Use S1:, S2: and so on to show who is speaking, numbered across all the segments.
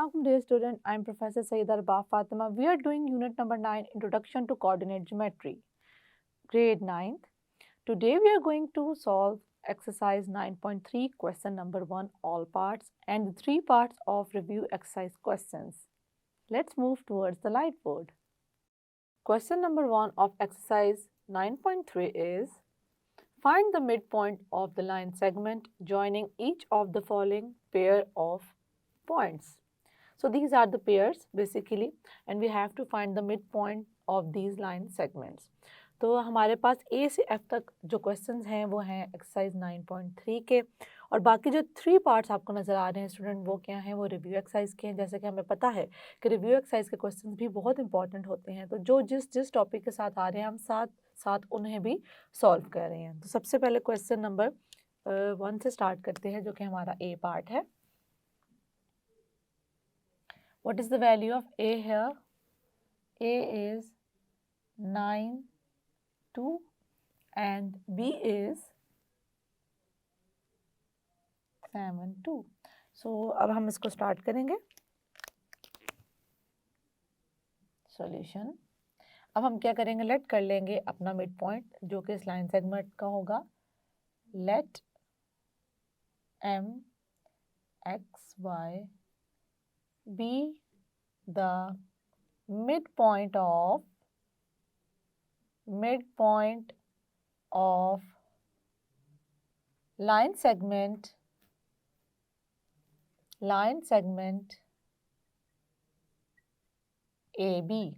S1: Assalamualaikum dear student, I am Professor Sayyida Arbaf Fatima. We are doing unit number 9, Introduction to Coordinate Geometry, grade 9th. Today we are going to solve exercise 9.3, question number 1, all parts, and the 3 parts of review exercise questions. Let's move towards the light board. Question number 1 of exercise 9.3 is, find the midpoint of the line segment joining each of the following pair of points. So these are the pairs basically and we have to find the midpoint of these line segments. तो हमारे पास A से F तक जो questions हैं वो हैं exercise 9.3 के और बाकी जो 3 पार्ट्स आपको नज़र आ रहे हैं स्टूडेंट वो क्या हैं, वो रिव्यू एक्सरसाइज के हैं। जैसे कि हमें पता है कि रिव्यू एक्सरसाइज के क्वेश्चंस भी बहुत इंपॉर्टेंट होते हैं, तो जो जिस टॉपिक के साथ आ रहे हैं हम साथ साथ उन्हें भी सॉल्व कर रहे हैं। तो सबसे पहले क्वेश्चन नंबर 1 से स्टार्ट करते हैं जो कि हमारा A पार्ट है। What is the value of A here? A is 9, 2 and B is 7, 2. So अब हम इसको स्टार्ट करेंगे सॉल्यूशन। अब हम क्या करेंगे, लेट कर लेंगे अपना मिड पॉइंट जो कि इस लाइन सेगमेंट का होगा। Let M X Y be the midpoint of line segment AB।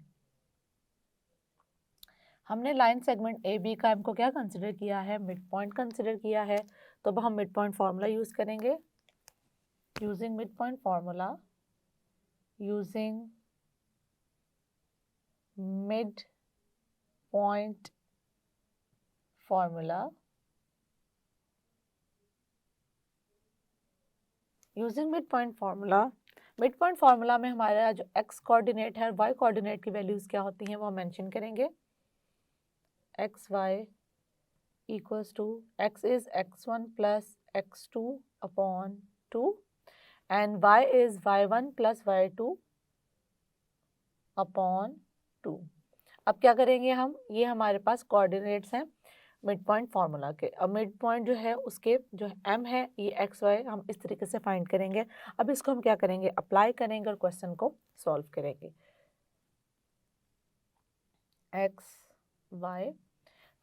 S1: हमने लाइन सेगमेंट AB का हमको क्या कंसिडर किया है, मिड पॉइंट कंसिडर किया है। तो अब हम मिड पॉइंट फार्मूला यूज करेंगे। Using mid point formula, using mid point formula, using mid point formula. Mid point formula में हमारा जो x कोऑर्डिनेट है और y कोऑर्डिनेट की वैल्यूज क्या होती हैं वो हम मेंशन करेंगे। X Y equals to x is x1 plus x2 upon 2 and y is y1 plus y2 upon 2। अब क्या करेंगे हम, ये हमारे पास कोऑर्डिनेट्स हैं मिड पॉइंट फार्मूला के। अब मिड पॉइंट जो है उसके जो m है ये x y हम इस तरीके से फाइंड करेंगे। अब इसको हम क्या करेंगे, अप्लाई करेंगे और क्वेश्चन को सॉल्व करेंगे। x y,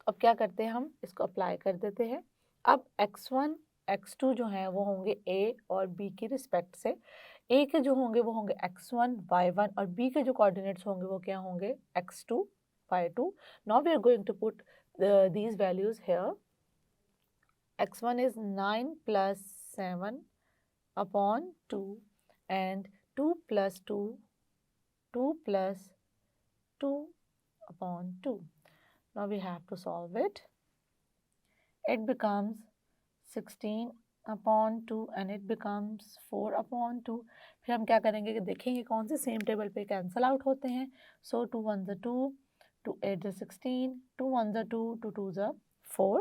S1: अब क्या करते हैं, हम इसको अप्लाई कर देते हैं। अब x1 x2 जो हैं वो होंगे a और b की रिस्पेक्ट से। a के जो होंगे वो होंगे x1 y1 और b के जो कोऑर्डिनेट्स होंगे वो क्या होंगे x2 y2। Now we are going to put these values here. x1 is 9 plus 7 upon 2 and 2 plus 2 plus 2 upon 2. Now we have to solve it. It becomes 16 upon 2 and it becomes 4 upon 2. फिर हम क्या करेंगे कि देखेंगे कौन से same table पे cancel out होते हैं। सो 2 1 ज़ा 2, 2 8 ज़ा 16, 2 1 ज़ा 2, 2 2 ज़ा 4.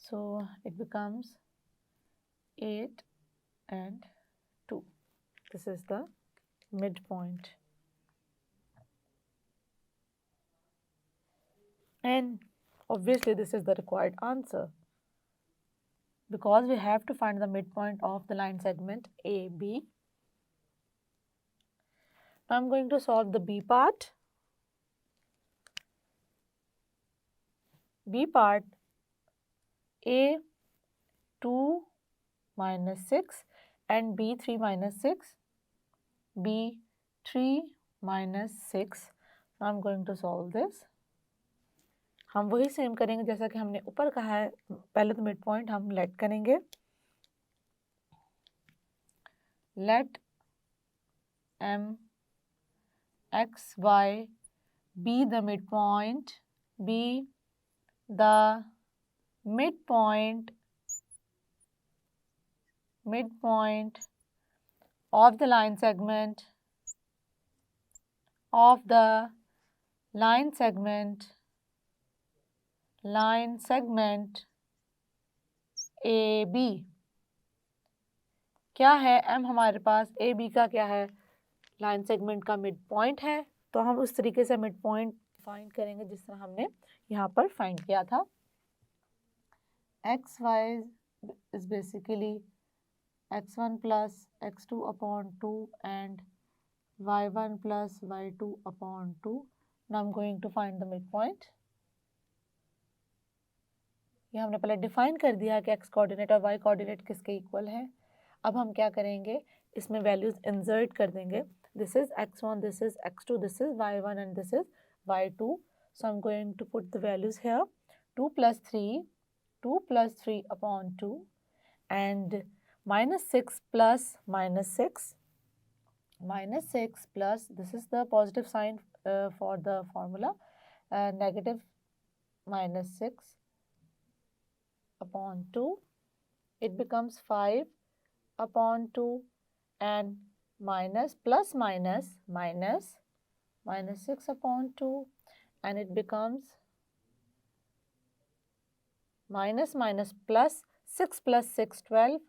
S1: So it becomes 8 and 2. This is the midpoint. And obviously this is the required answer because we have to find the midpoint of the line segment AB. Now I'm going to solve the B part. B part, A 2 minus 6 and B 3 minus 6, B 3 minus 6. Now I'm going to solve this. हम वही same करेंगे जैसा कि हमने ऊपर कहा है। पहले तो मिड पॉइंट हम लेट करेंगे। Let M X Y be the midpoint, be the midpoint of the line segment AB क्या है m हमारे पास ए बी का क्या है, लाइन सेगमेंट का मिड पॉइंट है, तो हम उस तरीके से मिड पॉइंट फाइंड करेंगे जिस तरह हमने यहाँ पर फाइंड किया था। X Y is basically x1 plus x2 upon 2 and y1 plus y2 upon 2. Now I'm going to find the midpoint. ये हमने पहले डिफाइन कर दिया कि x कोऑर्डिनेट और y कोऑर्डिनेट किसके इक्वल है। अब हम क्या करेंगे, इसमें वैल्यूज इंसर्ट कर देंगे। This is x1, this is x2, this is y1 and this is y2. So I'm going to put the values here. 2 plus 3 upon 2 and minus 6 plus minus 6 plus, this is the positive sign for the formula, negative minus 6 upon 2, it becomes 5 upon 2 and minus plus minus 6 upon 2 and it becomes minus plus 6 plus 6 12,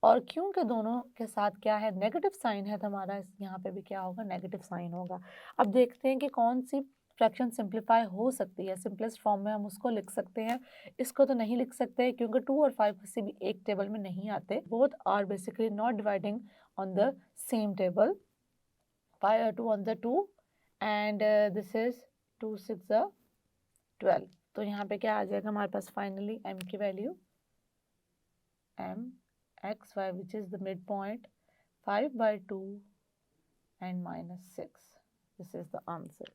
S1: और क्योंकि दोनों के साथ क्या है negative sign है तो हमारा यहाँ पे भी क्या होगा, नेगेटिव साइन होगा। अब देखते हैं कि कौन सी फ्रैक्शन सिंप्लीफाई हो सकती है। सिंपलेस्ट फॉर्म में हम उसको लिख सकते हैं, इसको तो नहीं लिख सकते क्योंकि 2 और 5 किसी भी एक टेबल में नहीं आते। Both are basically not dividing on the same table. 2 on the 2 and this is 2 6 12। तो यहाँ पे क्या आ जाएगा हमारे पास फाइनली m की value m x y which is the midpoint 5 by 2 and minus 6. This is the answer.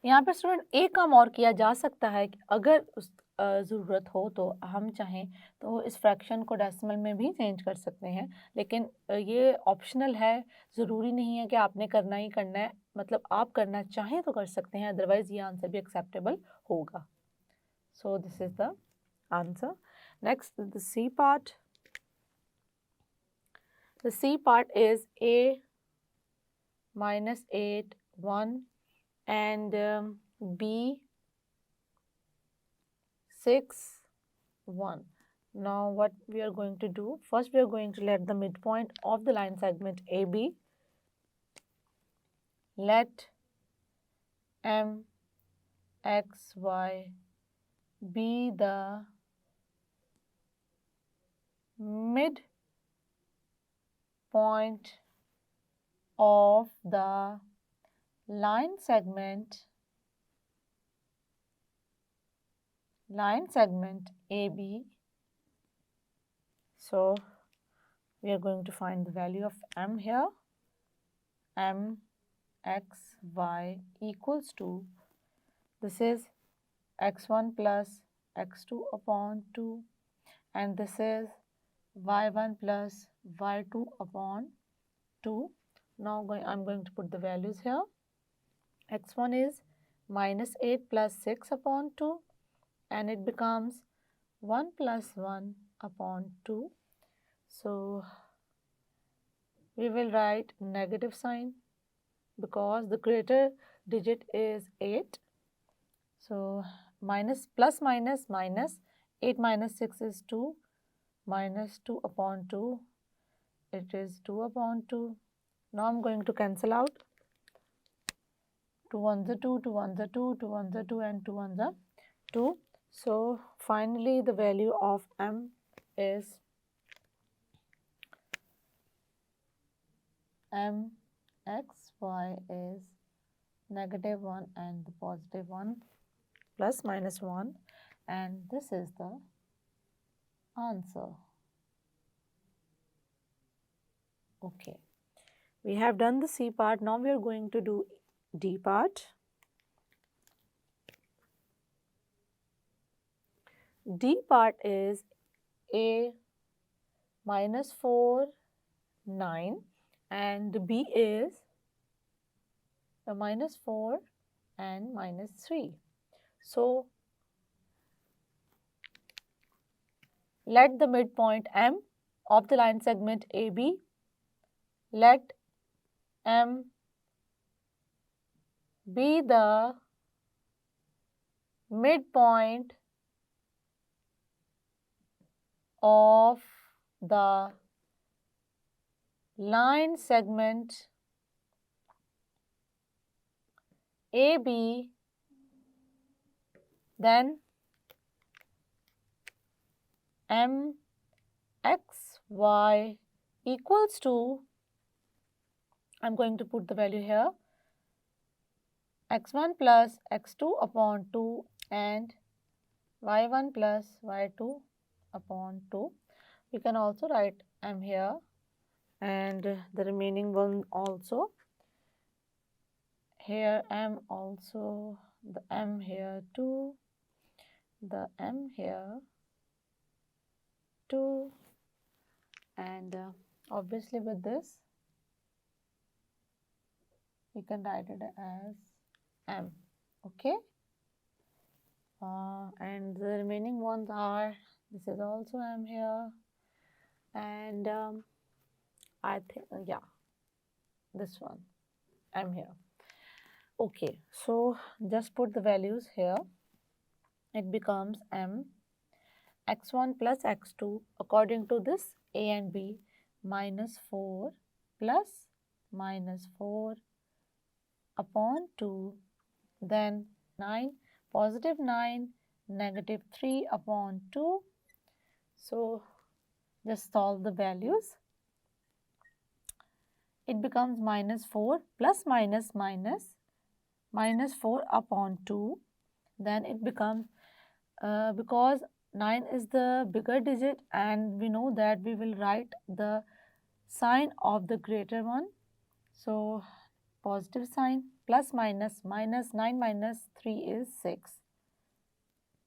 S1: यहाँ पे स्टूडेंट एक काम और किया जा सकता है कि अगर उस ज़रूरत हो तो हम चाहें तो इस फ्रैक्शन को डेसिमल में भी चेंज कर सकते हैं, लेकिन ये ऑप्शनल है, ज़रूरी नहीं है कि आपने करना ही करना है। मतलब आप करना चाहें तो कर सकते हैं, अदरवाइज़ ये आंसर भी एक्सेप्टेबल होगा। So this is the answer. Next the C part. The C part is A minus 8 1 and B 6 1. Now what we are going to do, first we are going to let the midpoint of the line segment AB, let M X Y be the mid point of the line segment AB. So we are going to find the value of M here. M X Y equals to, this is x1 plus x2 upon 2 and this is y1 plus y2 upon 2. Now I'm going to put the values here. x1 is minus 8 plus 6 upon 2 and it becomes 1 plus 1 upon 2. So we will write negative sign because the greater digit is 8. So minus plus minus minus 8 minus 6 is 2 minus 2 upon 2, it is 2 upon 2. Now I'm going to cancel out. 2 ones are 2, 2 ones are 2, 2 ones are 2 and 2 ones are 2. So finally the value of M is M X Y is negative 1 and the positive 1 plus minus 1 and this is the answer. Okay, we have done the C part. Now we are going to do D part. D part is A minus 4 9 and B is the minus 4 and minus 3. So let the midpoint M of the line segment AB, let M be the midpoint of the line segment AB, then MXY equals to, I'm going to put the value here, x1 plus x2 upon 2 and y1 plus y2 upon 2. We can also write m here and the remaining one also. Here m also, the m here 2, the m here 2, and obviously with this we can write it as m. Okay, and the remaining ones are, this is also m here, and I think yeah, this one m here. Okay, so just put the values here. It becomes m x1 plus x2 according to this a and b, minus 4 plus minus 4 upon 2, then 9, positive 9, negative 3 upon 2. So just solve the values. It becomes minus 4 plus minus minus, minus 4 upon 2. Then it becomes, because 9 is the bigger digit and we know that we will write the sign of the greater one. So positive sign, plus minus, minus 9 minus 3 is 6.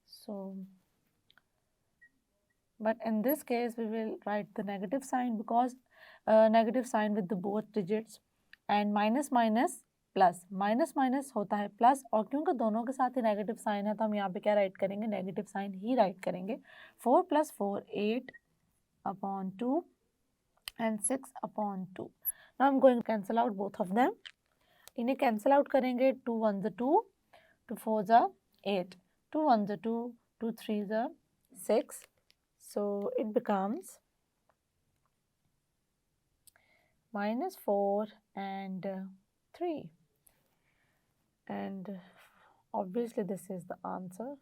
S1: So, but in this case we will write the negative sign, because negative sign with the both digits, and minus minus plus, minus minus होता है plus, और क्योंकि दोनों के साथ ही negative sign है तो हम यहाँ पे क्या राइट करेंगे, नेगेटिव साइन ही राइट करेंगे. 4 plus 4 8 upon 2 and 6 upon 2. Now I am going to cancel out both of them. इन्हें कैंसल आउट करेंगे. 2 1 ज़ 2, 2 4 ज़ 8, 2 1 ज़ 2, 2 3 ज़ 6. So it becomes minus 4 and 3. And obviously this is the answer.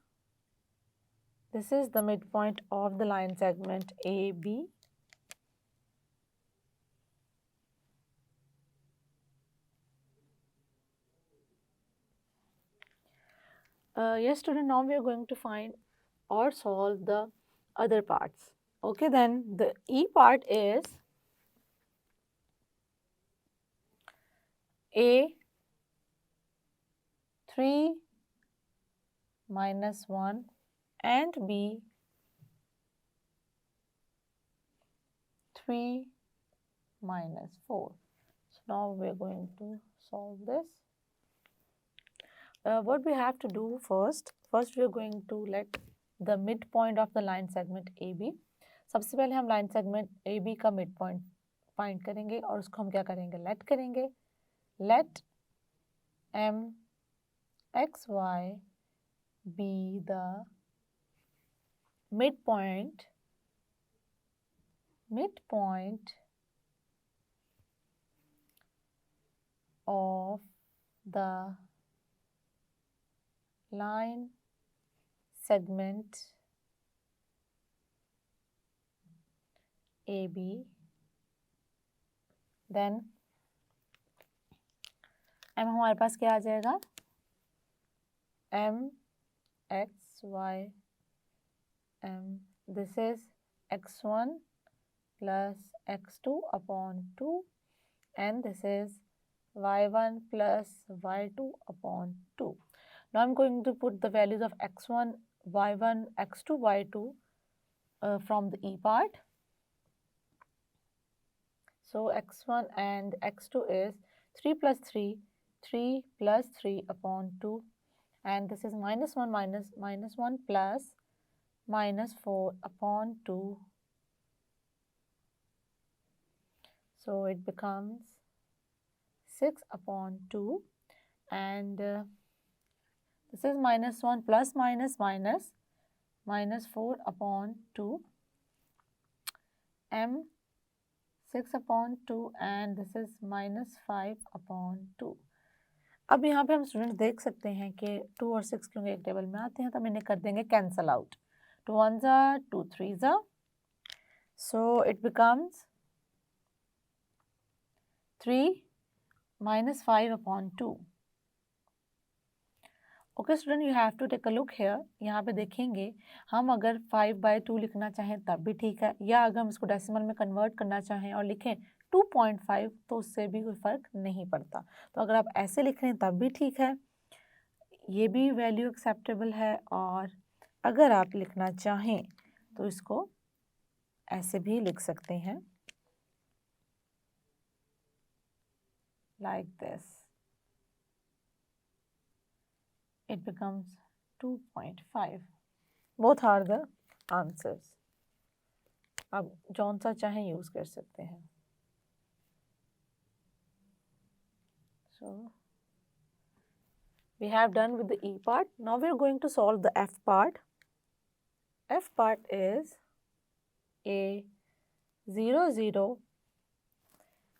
S1: This is the midpoint of the line segment AB. Yes student, now we are going to find or solve the other parts. Okay, then the E part is A 3 minus 1 and B 3 minus 4. So now we are going to solve this. What we have to do first we are going to let the midpoint of the line segment AB. सबसे पहले हम line segment AB का midpoint find करेंगे और उसको हम क्या करेंगे, let करेंगे. Let M X Y be the midpoint of the line segment AB. Then M हमारे पास क्या आ जाएगा, M X Y M. This is x1 plus x2 upon 2 and this is y1 plus y2 upon 2. Now I'm going to put the values of x1, y1, x2, y2 from the E part. So x1 and x2 is 3 plus 3, 3 plus 3 upon 2, and this is minus 1 minus minus 1 plus minus 4 upon 2. So it becomes 6 upon 2, and the this is -1 plus minus minus -4/2 m 6/2 and this is -5/2। अब यहाँ पे हम students देख सकते हैं कि 2 और 6 क्योंकि एक टेबल में आते हैं तो हम इन्हें कर देंगे cancel out. 2 1s are 2 3s are, so it becomes 3 minus 5/2। Okay student, you have to take a look here. यहाँ पे देखेंगे हम अगर 5/2 लिखना चाहें तब भी ठीक है, या अगर हम इसको डेसिमल में कन्वर्ट करना चाहें और लिखें 2.5 तो उससे भी कोई फ़र्क नहीं पड़ता। तो अगर आप ऐसे लिख रहे हैं तब भी ठीक है, ये भी वैल्यू एक्सेप्टेबल है। और अगर आप लिखना चाहें तो इसको ऐसे भी लिख सकते हैं, like this, it becomes 2.5। both are the answers। आप जौन सा चाहें यूज कर सकते हैं। So we have done with the E part. Now we are going to solve the F part. F part is A 0 0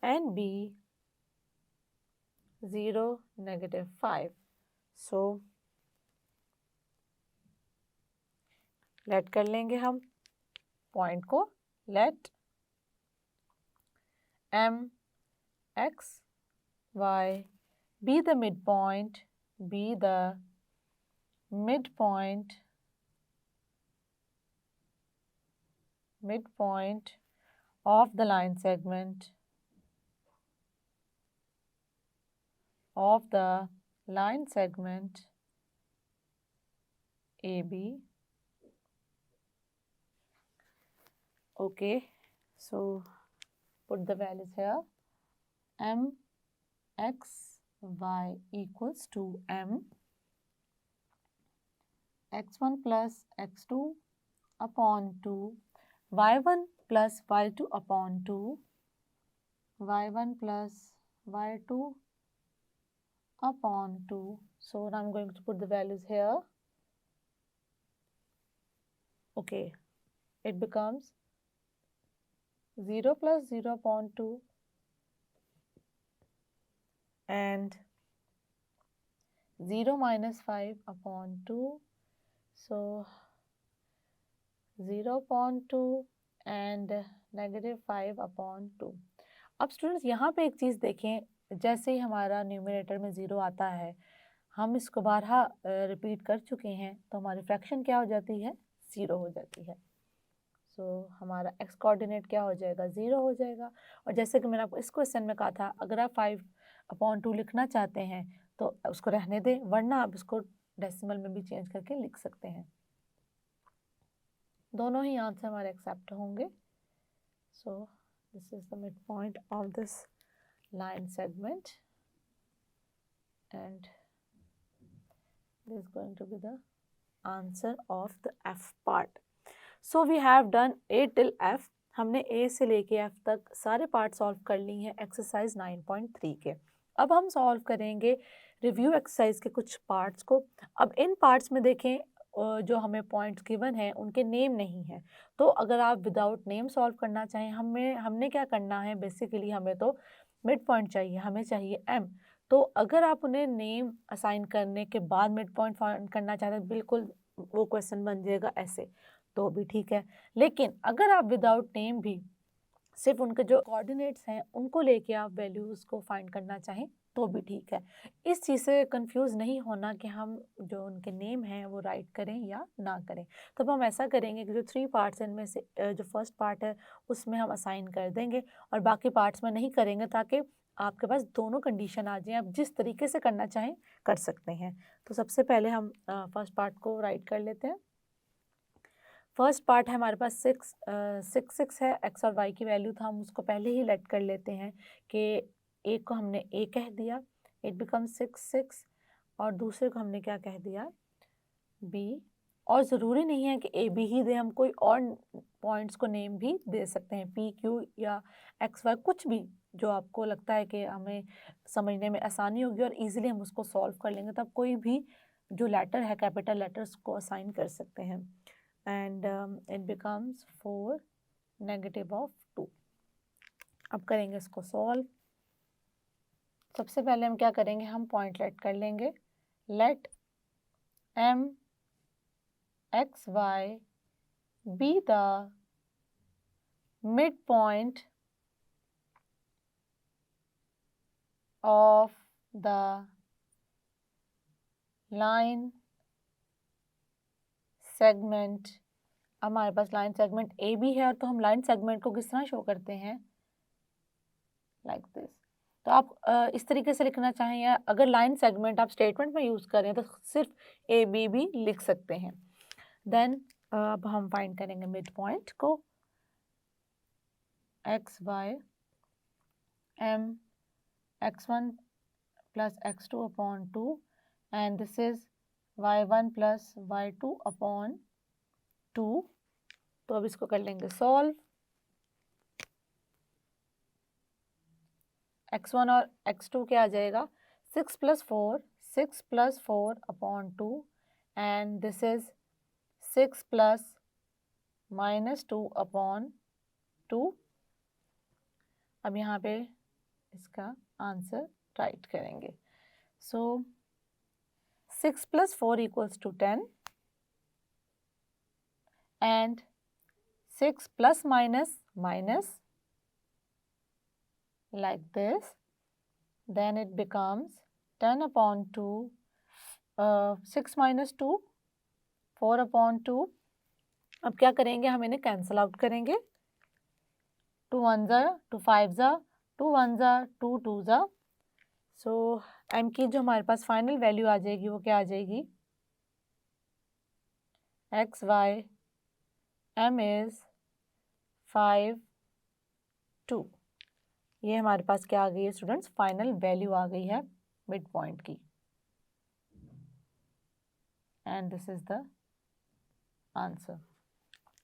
S1: and B 0 -5। So let कर लेंगे हम पॉइंट को। Let M X Y be the midpoint of the line segment AB। Okay, so put the values here. M X Y equals to M X1 plus X2 upon 2 Y1 plus Y2 upon 2 Y1 plus Y2 upon 2। So now I'm going to put the values here. Okay, it becomes 0 plus 0 upon 2 and 0 minus 5 upon 2। So 0 upon 2 and -5/2। अब students यहाँ पे एक चीज़ देखें, जैसे ही हमारा numerator में 0 आता है, हम इसको बारहा रिपीट कर चुके हैं तो हमारी फ्रैक्शन क्या हो जाती है, 0 हो जाती है। सो हमारा एक्स कोऑर्डिनेट क्या हो जाएगा, 0 हो जाएगा। और जैसे कि मैंने आपको इस क्वेश्चन में कहा था, अगर आप 5/2 लिखना चाहते हैं तो उसको रहने दें, वरना आप इसको डेसिमल में भी चेंज करके लिख सकते हैं। दोनों ही आंसर हमारे एक्सेप्ट होंगे। So this is the mid point of this line segment and this is going to be the answer of the F part. So we have done A till F। हमने A से लेके F तक सारे part solve कर ली हैं exercise 9.3 के। अब हम सॉल्व करेंगे रिव्यू एक्सरसाइज के कुछ पार्ट्स को। अब इन पार्ट्स में देखें जो हमें पॉइंट्स गिवन हैं उनके नेम नहीं है, तो अगर आप विदाउट नेम सॉल्व करना चाहें, हमने क्या करना है, बेसिकली हमें तो मिड पॉइंट चाहिए, हमें चाहिए m। तो अगर आप उन्हें नेम असाइन करने के बाद मिड पॉइंट फाइंड करना चाहते हैं, बिल्कुल वो क्वेश्चन बन जाएगा ऐसे, तो भी ठीक है। लेकिन अगर आप विदाउट नेम भी सिर्फ उनके जो कोऑर्डिनेट्स हैं उनको लेके आप वैल्यूज़ को फाइंड करना चाहें तो भी ठीक है। इस चीज़ से कंफ्यूज नहीं होना कि हम जो उनके नेम हैं वो राइट करें या ना करें। तो अब हम ऐसा करेंगे कि जो 3 पार्ट्स हैं इनमें से जो फर्स्ट पार्ट है उसमें हम असाइन कर देंगे और बाकी पार्ट्स में नहीं करेंगे, ताकि आपके पास दोनों कंडीशन आ जाएं। आप जिस तरीके से करना चाहें कर सकते हैं। तो सबसे पहले हम फर्स्ट पार्ट को राइट कर लेते हैं। फर्स्ट पार्ट है हमारे पास 6 है, एक्स और वाई की वैल्यू था, हम उसको पहले ही लेट कर लेते हैं कि एक को हमने ए कह दिया, इट बिकम 6 और दूसरे को हमने क्या कह दिया, बी। और ज़रूरी नहीं है कि ए बी ही दे, हम कोई और पॉइंट्स को नेम भी दे सकते हैं, पी क्यू या एक्स वाई, कुछ भी जो आपको लगता है कि हमें समझने में आसानी होगी और इजीली हम उसको सॉल्व कर लेंगे, तब कोई भी जो लेटर है कैपिटल लेटर्स को असाइन कर सकते हैं। And it becomes 4 negative of 2। अब करेंगे इसको सॉल्व। सबसे पहले हम क्या करेंगे, हम पॉइंट लेट कर लेंगे। Let m x y be the midpoint of the line segment। हमारे पास लाइन सेगमेंट ए भी है, तो हम लाइन सेगमेंट को किस तरह शो करते हैं, लाइक दिस। तो आप इस तरीके से लिखना चाहें, या अगर लाइन सेगमेंट आप स्टेटमेंट में यूज़ करें तो सिर्फ ए बी भी लिख सकते हैं। देन अब हम फाइंड करेंगे मिड पॉइंट को। X Y M x1 plus x2 upon 2 and this is y1 plus y2 upon 2। तो अब इसको कर लेंगे सॉल्व। x1 और x2 क्या आ जाएगा, 6 plus 4 upon 2 and this is 6 plus minus 2 upon 2। अब यहाँ पे इसका आंसर राइट करेंगे। So 6 plus 4 equals to 10 and 6 plus minus minus like this, then it becomes 10 upon 2, 6 minus 2, 4 upon 2। अब क्या करेंगे, हम इन्हें कैंसिल आउट करेंगे। 2 1 ज़ा 2 5 ज़ा 2 1 ज़ा 2 2 ज़ा। सो m की जो हमारे पास फाइनल वैल्यू आ जाएगी वो क्या आ जाएगी, x y m is 5 2। ये हमारे पास क्या आ गई है स्टूडेंट्स, फाइनल वैल्यू आ गई है मिड पॉइंट की। And this is the answer.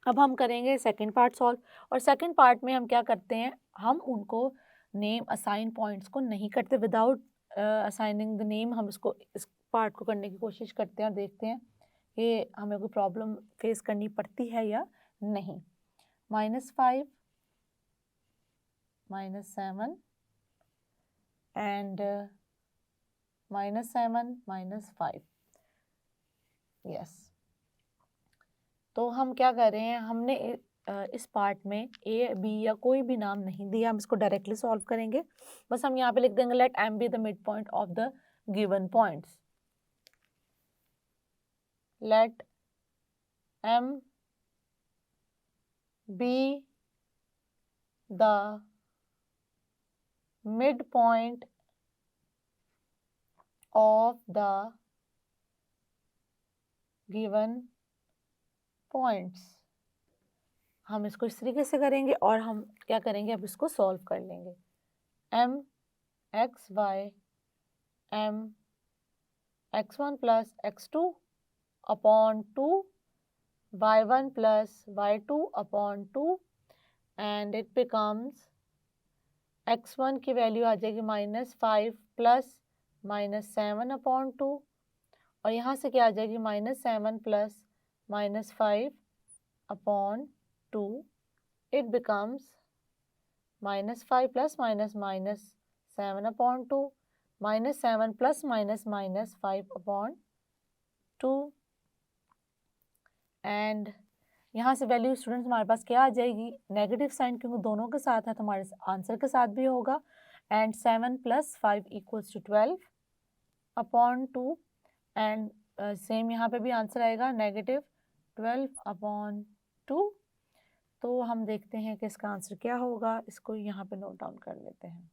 S1: अब हम करेंगे सेकंड पार्ट सॉल्व। और सेकंड पार्ट में हम क्या करते हैं, हम उनको नेम असाइन पॉइंट्स को नहीं करते, विदाउट असाइनिंग द नेम हम इसको इस पार्ट को करने की कोशिश करते हैं और देखते हैं कि हमें कोई प्रॉब्लम फेस करनी पड़ती है या नहीं। -5 -7 and -7 -5। यस, तो हम क्या कर रहे हैं, हमने इस पार्ट में ए बी या कोई भी नाम नहीं दिया, हम इसको डायरेक्टली सॉल्व करेंगे। बस हम यहाँ पे लिख देंगे let m be the mid point of the given points. Let m be the midpoint of the given points। हम इसको इस तरीके से करेंगे और हम क्या करेंगे, अब इसको सॉल्व कर लेंगे। m x y m x1 plus x2 upon 2 y1 plus y2 upon 2 and it becomes x1 की वैल्यू आ जाएगी -5 प्लस -7 अपॉन 2 और यहाँ से क्या आ जाएगी -7 plus -5 upon 2। It becomes -5 plus -7 upon 2 -7 plus -5 upon 2 and यहाँ से वैल्यू स्टूडेंट्स हमारे पास क्या आ जाएगी, नेगेटिव साइन, क्योंकि दोनों के साथ है तो हमारे आंसर के साथ भी होगा। And 7 plus 5 equals to 12 upon 2 and same यहाँ पे भी आंसर आएगा -12 अपॉन 2। तो हम देखते हैं कि इसका आंसर क्या होगा, इसको यहाँ पे नोट डाउन कर लेते हैं।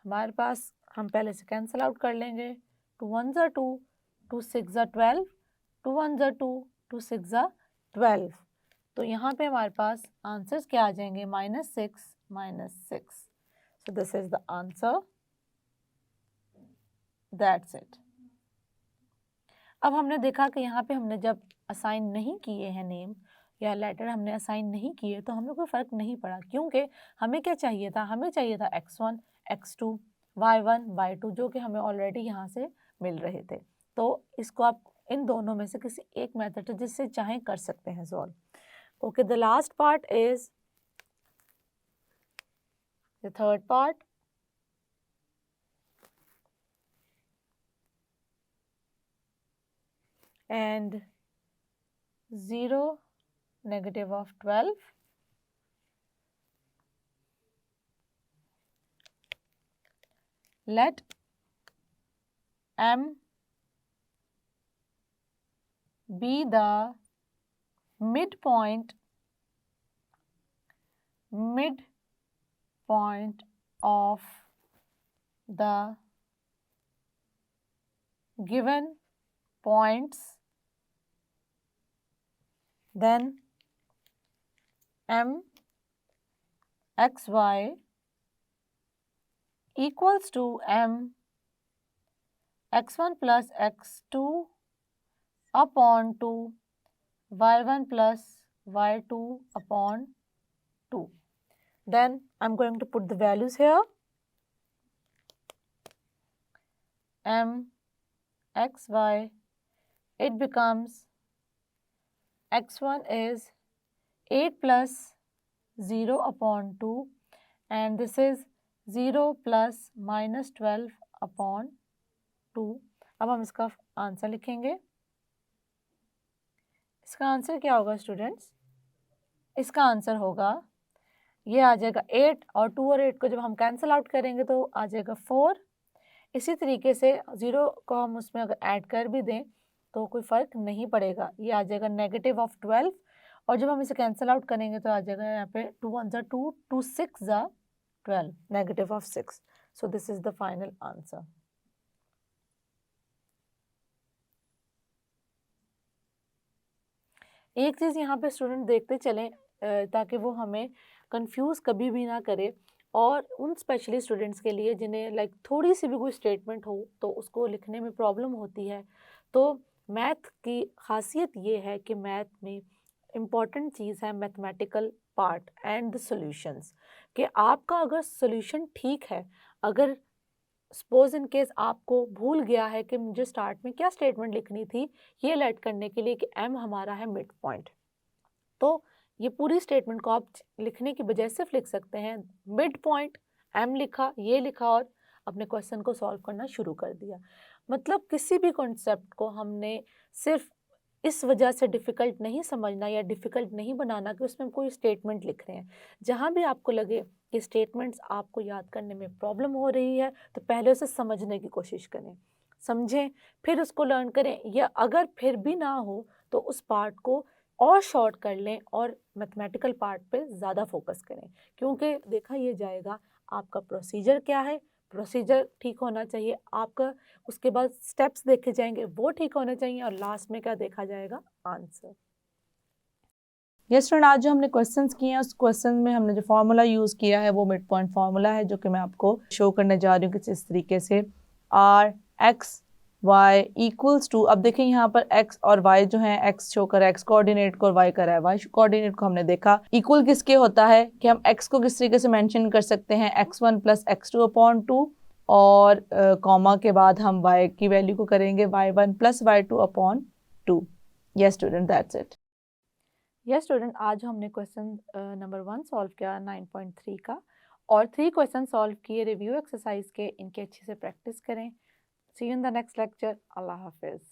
S1: हमारे पास हम पहले से कैंसिल आउट कर लेंगे। 2 1 ज़ा 2 2 6 ज़ा 12 2 1 ज़ा 2 2 6 ज़ा 12। तो यहाँ पे हमारे पास आंसर्स क्या आ जाएंगे, -6 so this is the answer, that's it. अब हमने देखा कि यहाँ पे हमने जब असाइन नहीं किए हैं नेम या लेटर हमने असाइन नहीं किए तो हमें कोई फ़र्क नहीं पड़ा, क्योंकि हमें क्या चाहिए था, हमें चाहिए था x1 x2 y1 y2 जो कि हमें ऑलरेडी यहाँ से मिल रहे थे। तो इसको आप इन दोनों में से किसी एक मेथड से जिससे चाहें कर सकते हैं solve. Okay, the last part is the third part. And 0 negative of 12 let m be the midpoint of the given points, then m xy equals to m x1 plus x2 upon 2 y1 plus y2 upon 2. Then I'm going to put the values here. M xy, it becomes x1 is 8 plus 0 upon 2 and this is 0 plus minus 12 upon 2. अब हम इसका answer लिखेंगे। इसका answer क्या होगा students? इसका answer होगा, ये आ जाएगा 8 और 2 और 8 को जब हम कैंसिल आउट करेंगे तो आ जाएगा 4। इसी तरीके से 0 को हम उसमें अगर ऐड कर भी दें तो कोई फ़र्क नहीं पड़ेगा, ये आ जाएगा नेगेटिव ऑफ 12 और जब हम इसे कैंसिल आउट करेंगे तो आ जाएगा यहाँ पे 2 1 ज़ा 2, 2 6 ज़ा 12, negative of 6। So this is the final answer. एक चीज़ यहाँ पे स्टूडेंट देखते चलें ताकि वो हमें कंफ्यूज कभी भी ना करे, और उन स्पेशली स्टूडेंट्स के लिए जिन्हें लाइक थोड़ी सी भी कोई स्टेटमेंट हो तो उसको लिखने में प्रॉब्लम होती है। तो मैथ की खासियत ये है कि मैथ में इम्पॉर्टेंट चीज़ है mathematical part and the solutions, कि आपका अगर सॉल्यूशन ठीक है, अगर सपोज इन केस आपको भूल गया है कि मुझे स्टार्ट में क्या स्टेटमेंट लिखनी थी ये लेट करने के लिए कि m हमारा है मिड पॉइंट, तो ये पूरी स्टेटमेंट को आप लिखने की बजाय सिर्फ लिख सकते हैं मिड पॉइंट, m लिखा, ये लिखा और अपने क्वेश्चन को सॉल्व करना शुरू कर दिया। मतलब किसी भी कॉन्सेप्ट को हमने सिर्फ इस वजह से डिफ़िकल्ट नहीं समझना या डिफ़िकल्ट नहीं बनाना कि उसमें हम कोई स्टेटमेंट लिख रहे हैं। जहाँ भी आपको लगे कि स्टेटमेंट्स आपको याद करने में प्रॉब्लम हो रही है तो पहले उसे समझने की कोशिश करें, समझें, फिर उसको लर्न करें, या अगर फिर भी ना हो तो उस पार्ट को और शॉर्ट कर लें और मैथमेटिकल पार्ट पे ज़्यादा फोकस करें, क्योंकि देखा ये जाएगा आपका प्रोसीजर क्या है, प्रोसीजर ठीक होना चाहिए आपका, उसके बाद स्टेप्स देखे जाएंगे वो ठीक होने चाहिए, और लास्ट में क्या देखा जाएगा, आंसर। यस स्टूडेंट, आज जो हमने क्वेश्चंस किए हैं उस क्वेश्चन में हमने जो फार्मूला यूज़ किया है वो मिड पॉइंट फार्मूला है, जो कि मैं आपको शो करने जा रही हूँ कि इस तरीके से R X y equals to, अब देखें यहाँ पर x और y जो है, x शो कर रहा है x कोऑर्डिनेट को और y कर रहा है y कोऑर्डिनेट को। हमने देखा इक्वल किसके होता है कि हम x को किस तरीके से मेंशन कर सकते हैं, x1 प्लस x2 अपॉन 2 और कॉमा के बाद हम y की वैल्यू को करेंगे y1 plus y2 upon 2। Yes student, that's it. Yes student, आज हमने क्वेश्चन नंबर 1 सॉल्व किया 9.3 का, और 3 क्वेश्चन सॉल्व किए रिव्यू एक्सरसाइज के, इनके अच्छे से प्रैक्टिस करें। See you in the next lecture. Allah Hafiz.